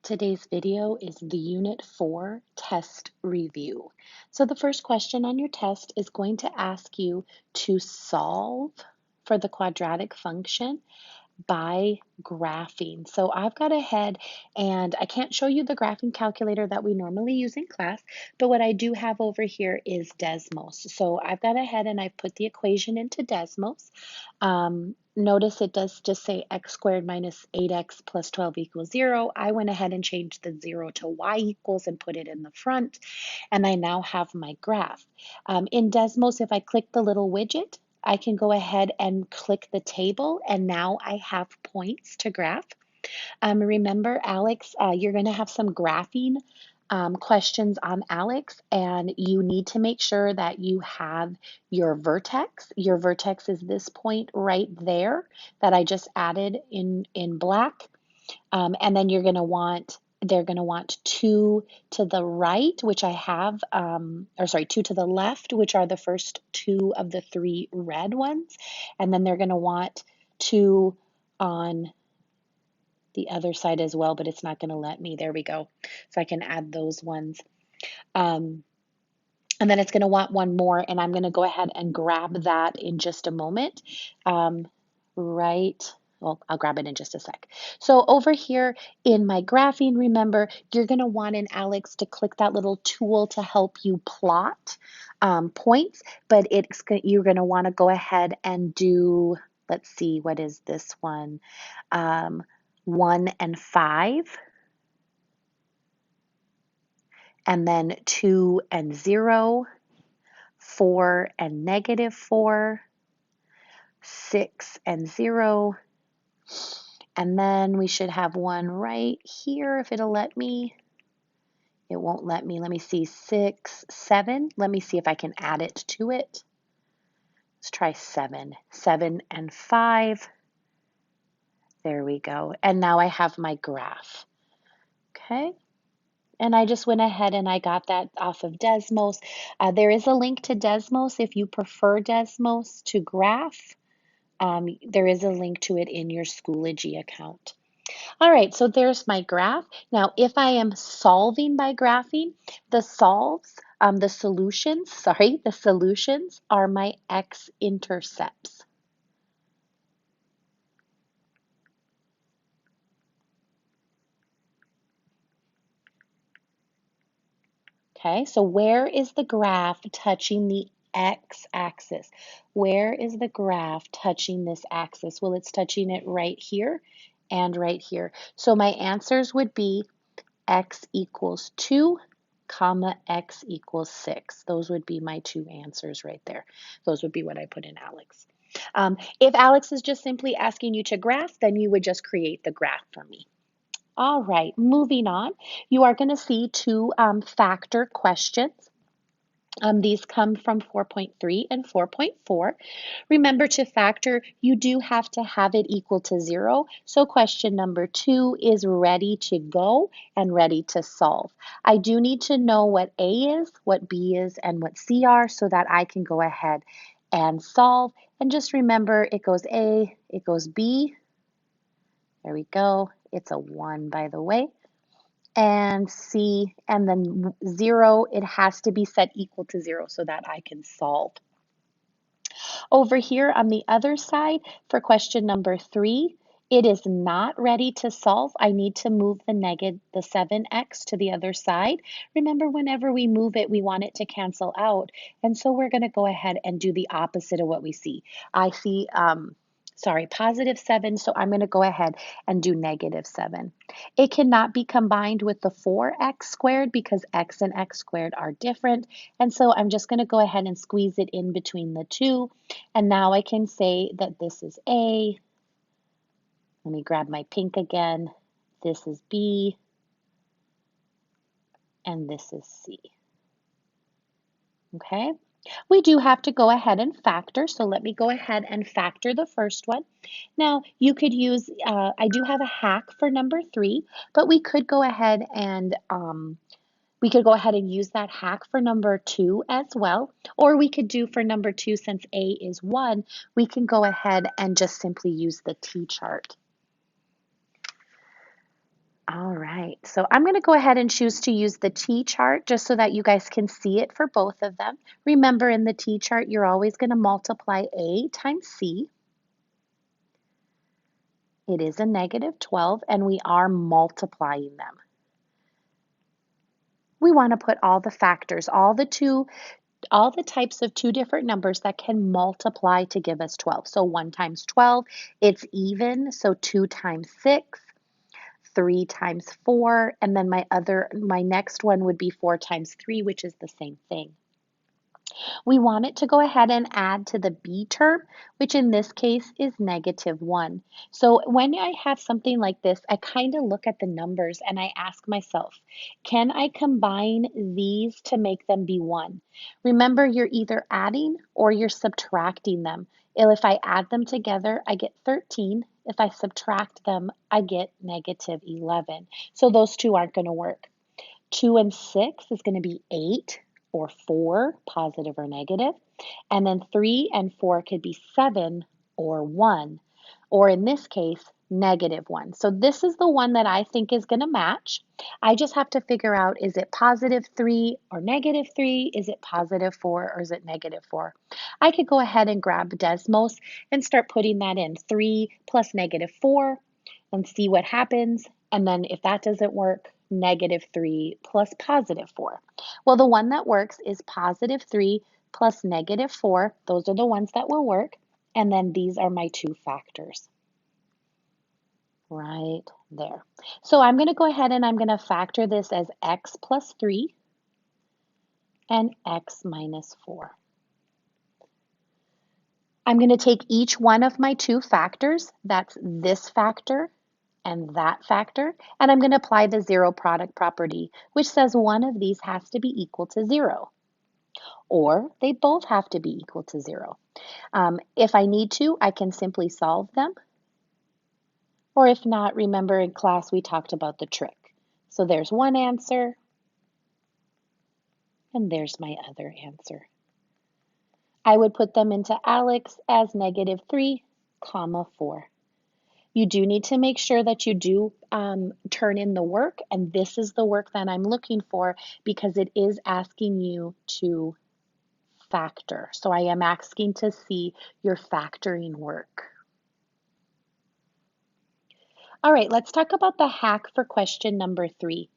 Today's video is the Unit 4 test review. So the first question on your test is going to ask you to solve for the quadratic function by graphing. So I've got ahead and I can't show you the graphing calculator that we normally use in class, but what I do have over here is Desmos. So I've got ahead and I've put the equation into Desmos. Notice it does just say x squared minus 8x plus 12 equals 0. I went ahead and changed the 0 to y equals and put it in the front, and I now have my graph. In Desmos, if I click the little widget, I can go ahead and click the table, and now I have points to graph. Remember, Alex, you're going to have some graphing questions on Alex, and you need to make sure that you have your vertex. Your vertex is this point right there that I just added in black. And then they're going to want 2 to the right, which I have, 2 to the left, which are the first 2 of the 3 red ones. And then they're going to want 2 on the other side as well, but it's not going to let me. There we go. So I can add those ones. And then it's going to want one more, and I'm going to go ahead and grab that in just a moment. Well, I'll grab it in just a sec. So over here in my graphing, remember, you're going to want in Alex to click that little tool to help you plot points, but you're going to want to go ahead and do, let's see, what is this one? 1 and 5, and then 2 and 0, 4 and negative 4, 6 and 0, and then we should have one right here if it'll let me. It won't let me. Let me see, 6, 7. Let me see if I can add it to it. Let's try 7. 7 and 5. There we go. And now I have my graph. Okay. And I just went ahead and I got that off of Desmos. There is a link to Desmos if you prefer Desmos to graph. There is a link to it in your Schoology account. All right, so there's my graph. Now, if I am solving by graphing, the solutions are my x-intercepts. Okay, so where is the graph touching the x-axis? Where is the graph touching this axis? Well, it's touching it right here and right here. So my answers would be x equals 2, comma, x equals 6. Those would be my 2 answers right there. Those would be what I put in Alex. If Alex is just simply asking you to graph, then you would just create the graph for me. All right, moving on. You are going to see 2 factor questions. These come from 4.3 and 4.4. Remember, to factor, you do have to have it equal to 0. So question number 2 is ready to go and ready to solve. I do need to know what A is, what B is, and what C are so that I can go ahead and solve. And just remember, it goes A, it goes B. There we go. It's a 1, by the way. And C, and then 0, it has to be set equal to 0 so that I can solve. Over here on the other side, for question number 3, it is not ready to solve. I need to move the 7x to the other side. Remember, whenever we move it, we want it to cancel out. And so we're going to go ahead and do the opposite of what we see. I see positive 7, so I'm going to go ahead and do negative 7. It cannot be combined with the 4x squared because x and x squared are different, and so I'm just going to go ahead and squeeze it in between the 2, and now I can say that this is A. Let me grab my pink again. This is B, and this is C. Okay? We do have to go ahead and factor, so let me go ahead and factor the first one. Now, you could use, I do have a hack for number 3, but we could go ahead and use that hack for number 2 as well, or we could do for number 2, since A is 1, we can go ahead and just simply use the T-chart. All right, so I'm going to go ahead and choose to use the t-chart just so that you guys can see it for both of them. Remember, in the t-chart, you're always going to multiply A times C. It is a negative 12, and we are multiplying them. We want to put all the factors, all the types of two different numbers that can multiply to give us 12. So 1 times 12, it's even, so 2 times 6. 3 times 4, and then my next one would be 4 times 3, which is the same thing. We want it to go ahead and add to the b term, which in this case is -1. So when I have something like this, I kind of look at the numbers and I ask myself, can I combine these to make them be 1? Remember, you're either adding or you're subtracting them. If I add them together, I get 13. If I subtract them, I get -11. So those two aren't going to work. 2 and 6 is going to be 8 or 4, positive or negative. And then 3 and 4 could be 7 or 1, or in this case, -1. So this is the one that I think is going to match. I just have to figure out, is it +3 or -3? Is it +4 or is it -4? I could go ahead and grab Desmos and start putting that in, 3 plus -4, and see what happens. And then if that doesn't work, -3 plus +4. Well, the one that works is +3 plus -4. Those are the ones that will work. And then these are my two factors right there. So I'm going to go ahead and I'm going to factor this as x plus 3 and x minus 4. I'm going to take each one of my two factors, that's this factor and that factor, and I'm going to apply the zero product property, which says one of these has to be equal to 0, or they both have to be equal to 0. If I need to, I can simply solve them, or if not, remember in class we talked about the trick. So there's one answer, and there's my other answer. I would put them into Alex as -3, 4. You do need to make sure that you do turn in the work, and this is the work that I'm looking for because it is asking you to factor. So I am asking to see your factoring work. All right, let's talk about the hack for question number 3.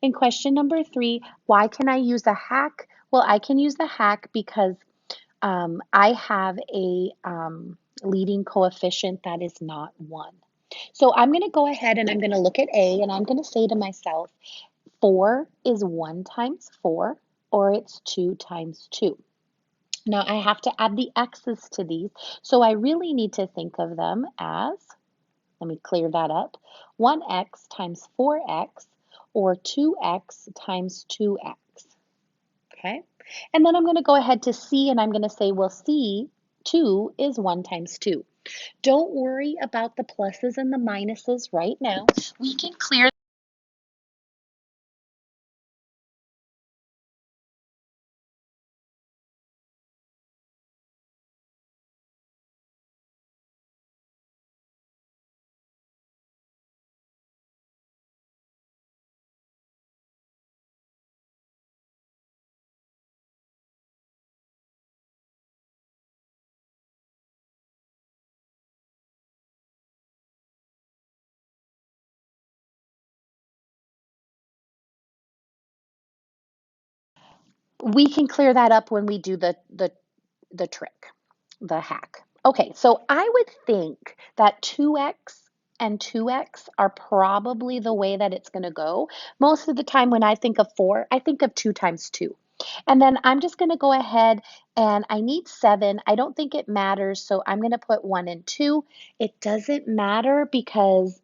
In question number 3, why can I use a hack? Well, I can use the hack because I have a leading coefficient that is not 1. So I'm going to go ahead and I'm going to look at A and I'm going to say to myself, 4 is 1 times 4, or it's 2 times 2. Now I have to add the x's to these, so I really need to think of them as, let me clear that up, 1x times 4x, or 2x times 2x. Okay? And then I'm going to go ahead to C and I'm going to say, well, C, 2 is 1 times 2. Don't worry about the pluses and the minuses right now. We can clear. We can clear that up when we do the trick, the hack. Okay, so I would think that 2x and 2x are probably the way that it's going to go. Most of the time when I think of 4, I think of 2 times 2. And then I'm just going to go ahead and I need 7. I don't think it matters, so I'm going to put 1 and 2. It doesn't matter because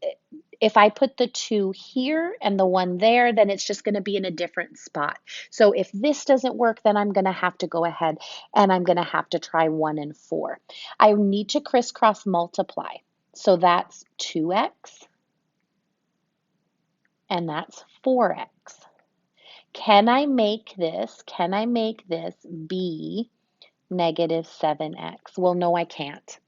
if I put the 2 here and the 1 there, then it's just going to be in a different spot. So if this doesn't work, then I'm going to have to go ahead and I'm going to have to try 1 and 4. I need to crisscross multiply. So that's 2x and that's 4x. Can I make this be -7x? Well, no, I can't.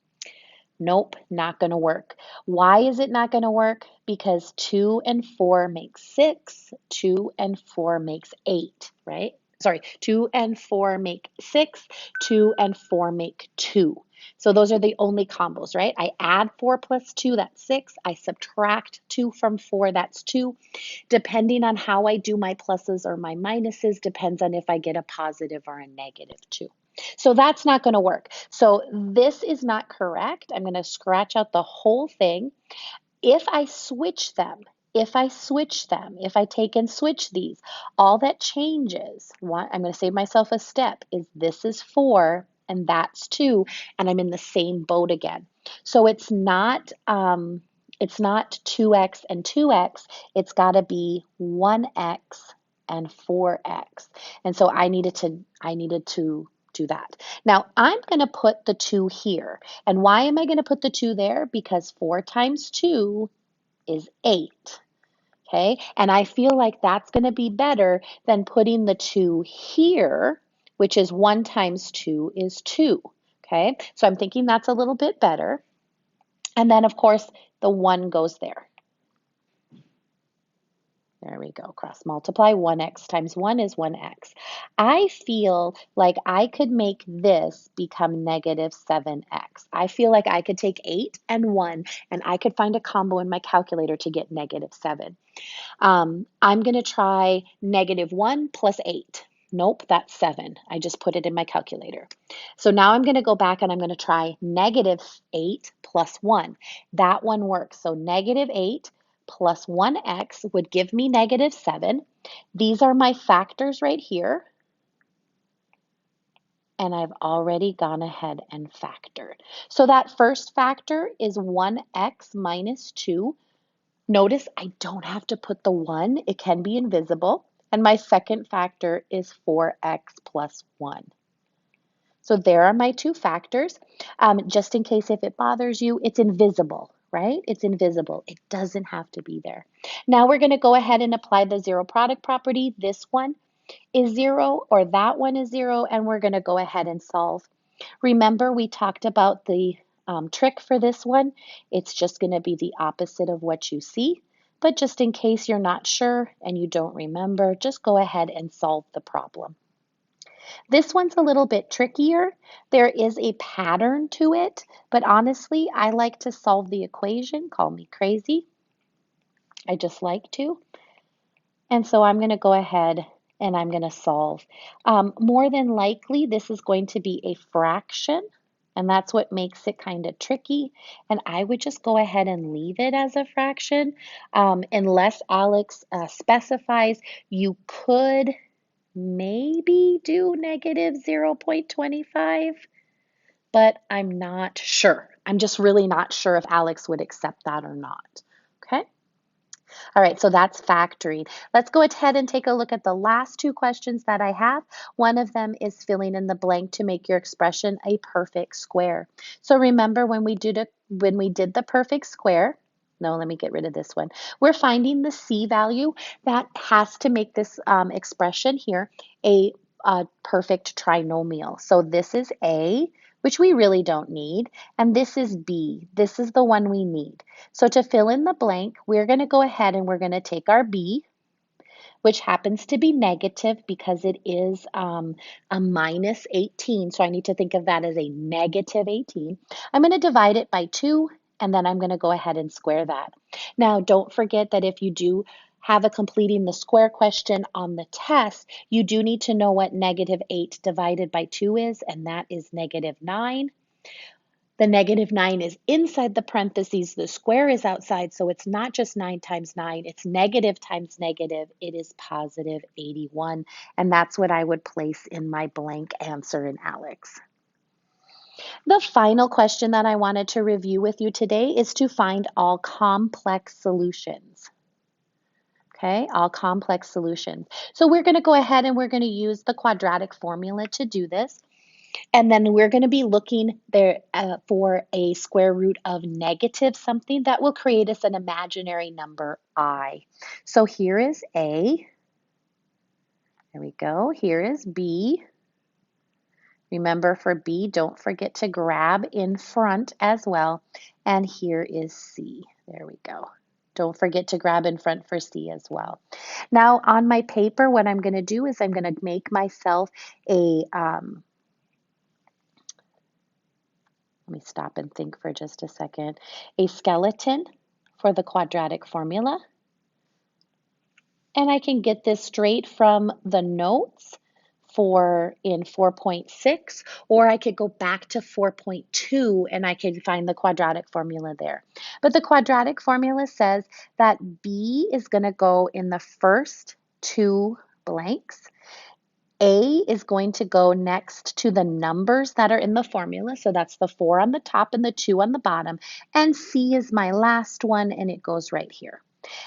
Nope, not going to work. Why is it not going to work? Because 2 and 4 make 6, 2 and 4 makes 8, right? Sorry, 2 and 4 make 6, 2 and 4 make 2. So those are the only combos, right? I add 4 plus 2, that's 6. I subtract 2 from 4, that's 2. Depending on how I do my pluses or my minuses, depends on if I get a positive or a negative 2. So that's not going to work. So this is not correct. I'm going to scratch out the whole thing. If I switch them, if I take and switch these, all that changes, I'm going to save myself a step, is this is 4 and that's 2, and I'm in the same boat again. So it's not 2x and 2x, it's got to be 1x and 4x. And so I needed to do that. Now I'm going to put the 2 here. And why am I going to put the 2 there? Because 4 times 2 is 8. Okay, and I feel like that's going to be better than putting the 2 here, which is 1 times 2 is 2. Okay, so I'm thinking that's a little bit better. And then, of course, the 1 goes there. There we go, cross multiply, 1x times 1 is 1x. I feel like I could make this become negative 7x. I feel like I could take 8 and 1, and I could find a combo in my calculator to get negative 7. I'm going to try negative 1 plus 8. Nope, that's 7. I just put it in my calculator. So now I'm going to go back and I'm going to try negative 8 plus 1. That one works. So negative 8 plus 1x would give me negative 7. These are my factors right here. And I've already gone ahead and factored. So that first factor is 1x minus 2. Notice I don't have to put the 1. It can be invisible. And my second factor is 4x plus 1. So there are my two factors. Just in case if it bothers you, it's invisible, right? It's invisible. It doesn't have to be there. Now we're going to go ahead and apply the zero product property. This one is 0 or that one is 0, and we're going to go ahead and solve. Remember, we talked about the trick for this one. It's just going to be the opposite of what you see. But just in case you're not sure and you don't remember, just go ahead and solve the problem. This one's a little bit trickier. There is a pattern to it, but honestly, I like to solve the equation. Call me crazy. I just like to. And so I'm going to go ahead and I'm going to solve. More than likely, this is going to be a fraction, and that's what makes it kind of tricky. And I would just go ahead and leave it as a fraction. Unless Alex specifies, you could maybe do negative 0.25, but I'm not sure. I'm just really not sure if Alex would accept that or not. Okay? All right, so that's factoring. Let's go ahead and take a look at the last two questions that I have. One of them is filling in the blank to make your expression a perfect square. So remember when we did the perfect square, no, let me get rid of this one. We're finding the C value that has to make this expression here a perfect trinomial. So this is A, which we really don't need, and this is B. This is the one we need. So to fill in the blank, we're going to go ahead and we're going to take our B, which happens to be negative because it is a minus 18. So I need to think of that as a negative 18. I'm going to divide it by 2, and then I'm going to go ahead and square that. Now, don't forget that if you do have a completing the square question on the test, you do need to know what negative 8 divided by 2 is, and that is negative 9. The negative 9 is inside the parentheses. The square is outside, so it's not just 9 times 9. It's negative times negative. It is positive 81, and that's what I would place in my blank answer in Alex. The final question that I wanted to review with you today is to find all complex solutions. Okay, all complex solutions. So we're going to go ahead and we're going to use the quadratic formula to do this. And then we're going to be looking there for a square root of negative something that will create us an imaginary number I. So here is A. There we go. Here is B. Remember for B, don't forget to grab in front as well. And here is C. There we go. Don't forget to grab in front for C as well. Now on my paper, what I'm going to do is I'm going to make myself a, let me stop and think for just a second, a skeleton for the quadratic formula. And I can get this straight from the notes in 4.6, or I could go back to 4.2 and I could find the quadratic formula there. But the quadratic formula says that B is going to go in the first two blanks. A is going to go next to the numbers that are in the formula. So that's the 4 on the top and the 2 on the bottom. And C is my last one, and it goes right here.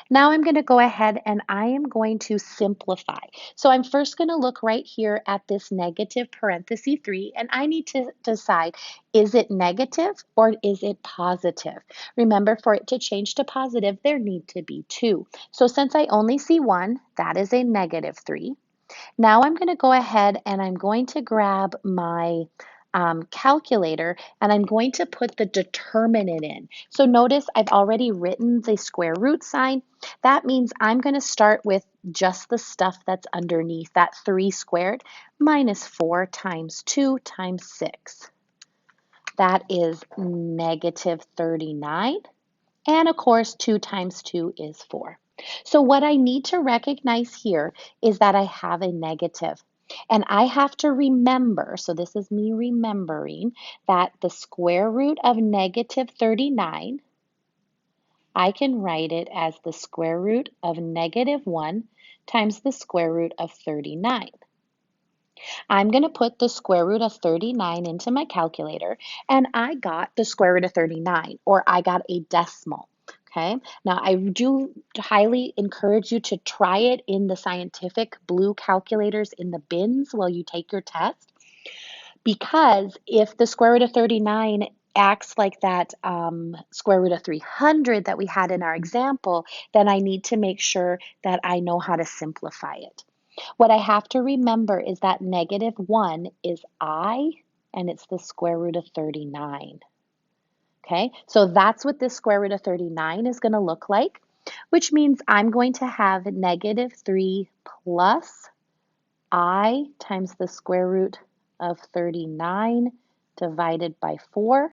Now I'm going to go ahead and I am going to simplify. So I'm first going to look right here at this negative parenthesis 3, and I need to decide, is it negative or is it positive? Remember, for it to change to positive, there need to be 2. So since I only see 1, that is a negative 3. Now I'm going to go ahead and I'm going to grab my calculator and I'm going to put the determinant in. So notice I've already written the square root sign. That means I'm going to start with just the stuff that's underneath, that 3 squared minus 4 times 2 times 6. That is negative 39. And of course, 2 times 2 is 4. So what I need to recognize here is that I have a negative. And I have to remember, so this is me remembering, that the square root of negative 39, I can write it as the square root of negative 1 times the square root of 39. I'm going to put the square root of 39 into my calculator, and I got the square root of 39, or I got a decimal. Okay, now I do highly encourage you to try it in the scientific blue calculators in the bins while you take your test, because if the square root of 39 acts like that square root of 300 that we had in our example, then I need to make sure that I know how to simplify it. What I have to remember is that negative 1 is I, and it's the square root of 39. Okay, so that's what this square root of 39 is going to look like, which means I'm going to have negative 3 plus I times the square root of 39 divided by 4.